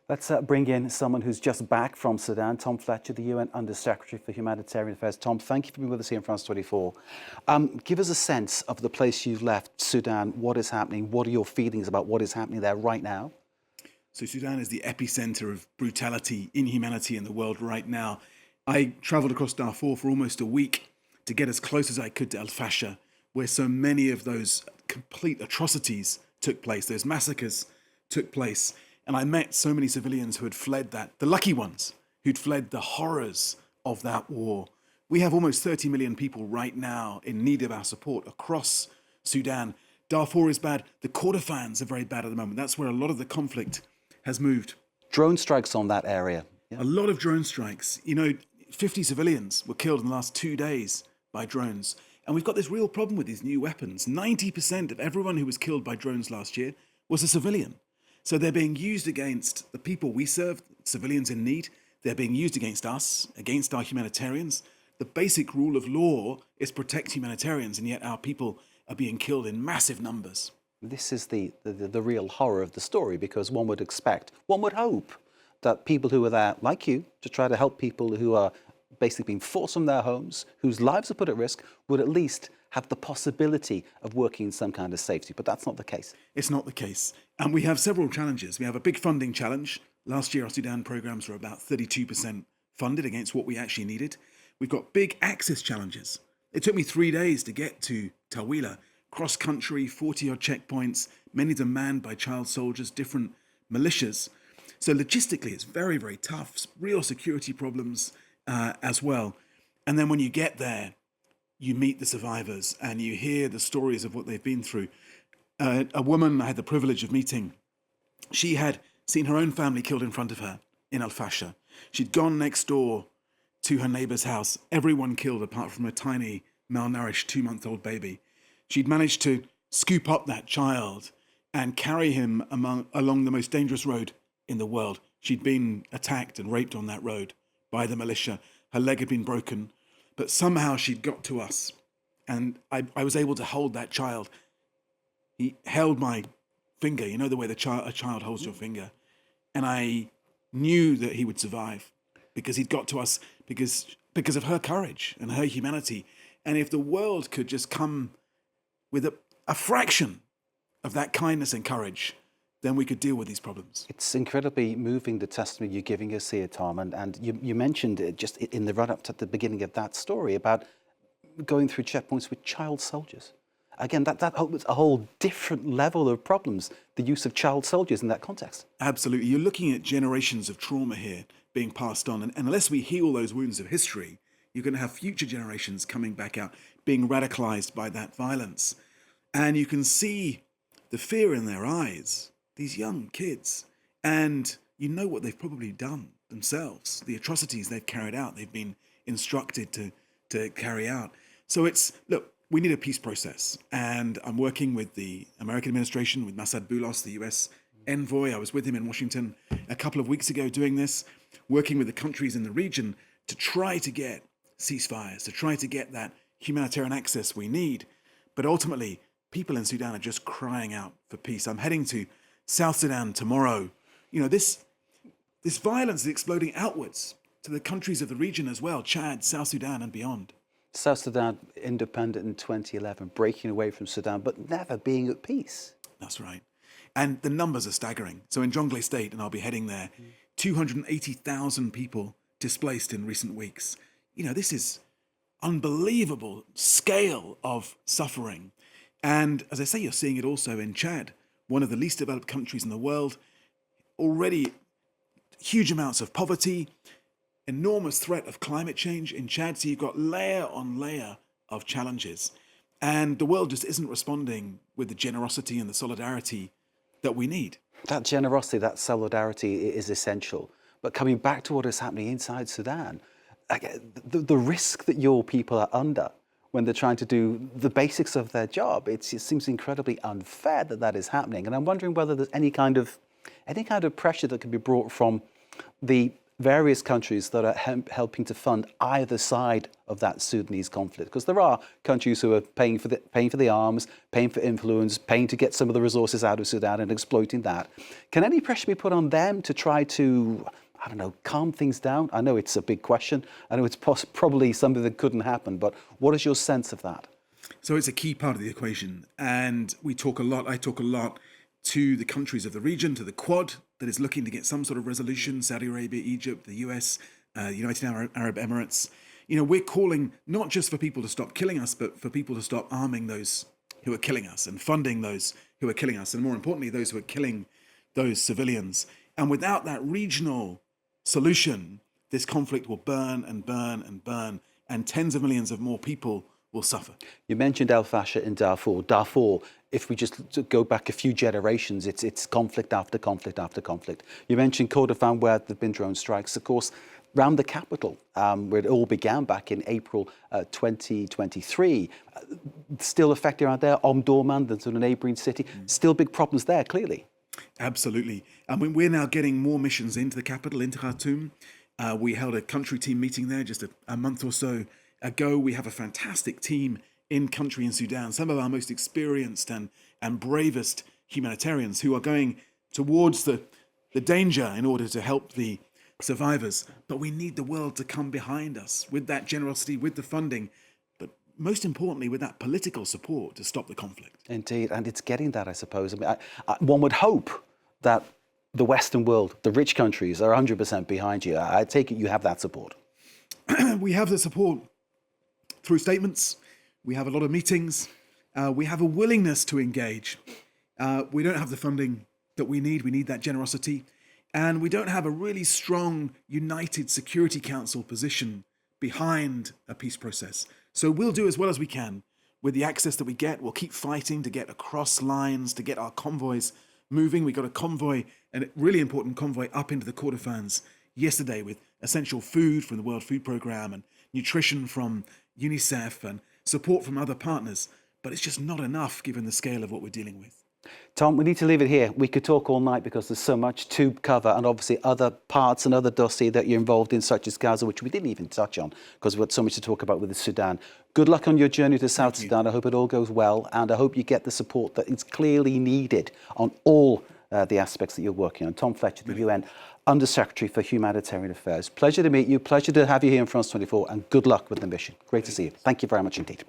Let's bring in someone who's just back from Sudan, Tom Fletcher, the UN Under-Secretary for Humanitarian Affairs. Tom, thank you for being with us here in France 24. Give us a sense of the place you've left, Sudan, what is happening, what are your feelings about what is happening there right now? So Sudan is the epicenter of brutality, inhumanity in the world right now. I traveled across Darfur for almost a week to get as close as I could to Al-Fasher, where so many of those complete atrocities took place, those massacres took place. And I met so many civilians who had fled that, the lucky ones, who'd fled the horrors of that war. We have almost 30 million people right now in need of our support across Sudan. Darfur is bad. The Kordofans are very bad at the moment. That's where a lot of the conflict has moved. Drone strikes on that area. Yeah. A lot of drone strikes. 50 civilians were killed in the last 2 days by drones. And we've got this real problem with these new weapons. 90% of everyone who was killed by drones last year was a civilian. So they're being used against the people we serve, civilians in need. They're being used against us, against our humanitarians. The basic rule of law is protect humanitarians, and yet our people are being killed in massive numbers. This is the real horror of the story, because one would expect, one would hope that people who are there, like you, to try to help people who are basically being forced from their homes, whose lives are put at risk, would at least have the possibility of working in some kind of safety. But that's not the case. It's not the case. And we have several challenges. We have a big funding challenge. Last year, our Sudan programs were about 32% funded against what we actually needed. We've got big access challenges. It took me 3 days to get to Tawila, cross-country, 40-odd checkpoints, many of them manned by child soldiers, different militias. So logistically, it's very, very tough, real security problems as well. And then when you get there, you meet the survivors and you hear the stories of what they've been through. A woman I had the privilege of meeting, she had seen her own family killed in front of her in Al-Fasher. She'd gone next door to her neighbor's house, everyone killed apart from a tiny, malnourished 2-month-old baby. She'd managed to scoop up that child and carry him along the most dangerous road in the world. She'd been attacked and raped on that road by the militia. Her leg had been broken, but somehow she'd got to us. And I was able to hold that child. He held my finger, you know the way a child holds your finger. And I knew that he would survive because he'd got to us because of her courage and her humanity. And if the world could just come with a fraction of that kindness and courage, then we could deal with these problems. It's incredibly moving, the testimony you're giving us here, Tom. And you mentioned it just in the run-up to the beginning of that story about going through checkpoints with child soldiers. Again, that opens a whole different level of problems, the use of child soldiers in that context. Absolutely. You're looking at generations of trauma here being passed on. And unless we heal those wounds of history, you're going to have future generations coming back out, being radicalized by that violence. And you can see the fear in their eyes, these young kids. And you know what they've probably done themselves, the atrocities they've carried out, they've been instructed to carry out. So look, we need a peace process. And I'm working with the American administration, with Masad Boulos, the US envoy. I was with him in Washington a couple of weeks ago doing this, working with the countries in the region to try to get ceasefires, to try to get that humanitarian access we need. But ultimately, people in Sudan are just crying out for peace. I'm heading to South Sudan tomorrow. This violence is exploding outwards to the countries of the region as well, Chad, South Sudan and beyond. South Sudan, independent in 2011, breaking away from Sudan, but never being at peace. That's right. And the numbers are staggering. So in Jonglei State, and I'll be heading there, 280,000 people displaced in recent weeks. This is unbelievable scale of suffering. And as I say, you're seeing it also in Chad, one of the least developed countries in the world, already huge amounts of poverty, enormous threat of climate change in Chad. So you've got layer on layer of challenges. And the world just isn't responding with the generosity and the solidarity that we need. That generosity, that solidarity is essential. But coming back to what is happening inside Sudan, the risk that your people are under when they're trying to do the basics of their job, it seems incredibly unfair that is happening. And I'm wondering whether there's any kind of pressure that can be brought from the various countries that are helping to fund either side of that Sudanese conflict? Because there are countries who are paying for the arms, paying for influence, paying to get some of the resources out of Sudan and exploiting that. Can any pressure be put on them to try to, I don't know, calm things down? I know it's a big question. I know it's probably something that couldn't happen, but what is your sense of that? So it's a key part of the equation. And I talk a lot to the countries of the region, to the Quad, that is looking to get some sort of resolution, Saudi Arabia, Egypt, the US, United Arab Emirates. You know, we're calling not just for people to stop killing us, but for people to stop arming those who are killing us and funding those who are killing us, and more importantly, those who are killing those civilians. And without that regional solution, this conflict will burn and burn and burn, and tens of millions of more people will suffer. You mentioned al-Fasher in Darfur. Darfur, if we just go back a few generations, it's conflict after conflict after conflict. You mentioned Kordofan, where there have been drone strikes. Of course, around the capital, where it all began back in April 2023, still affecting around there, Omdurman, the sort of neighbouring city, still big problems there, clearly. Absolutely. I mean, we're now getting more missions into the capital, into Khartoum. We held a country team meeting there just a month or so ago. We have a fantastic team in country in Sudan, some of our most experienced and bravest humanitarians who are going towards the danger in order to help the survivors. But we need the world to come behind us with that generosity, with the funding, but most importantly, with that political support to stop the conflict. Indeed, and it's getting that, I suppose. I mean, one would hope that the Western world, the rich countries, are 100% behind you. I take it you have that support. We have the support through statements. We have a lot of meetings. We have a willingness to engage. We don't have the funding that we need. We need that generosity. And we don't have a really strong, united Security Council position behind a peace process. So we'll do as well as we can with the access that we get. We'll keep fighting to get across lines, to get our convoys moving. We got a convoy, a really important convoy, up into the Kordofans yesterday with essential food from the World Food Programme and nutrition from UNICEF and support from other partners. But it's just not enough given the scale of what we're dealing with. Tom, we need to leave it here. We could talk all night because there's so much to cover, and obviously other parts and other dossier that you're involved in, such as Gaza, which we didn't even touch on because we've got so much to talk about with Sudan. Good luck on your journey to South Sudan. I hope it all goes well, and I hope you get the support that is clearly needed on all the aspects that you're working on. Tom Fletcher, the UN Under-Secretary for Humanitarian Affairs. Pleasure to meet you. Pleasure to have you here in France 24, and good luck with the mission. Great to see you. Thank you very much indeed.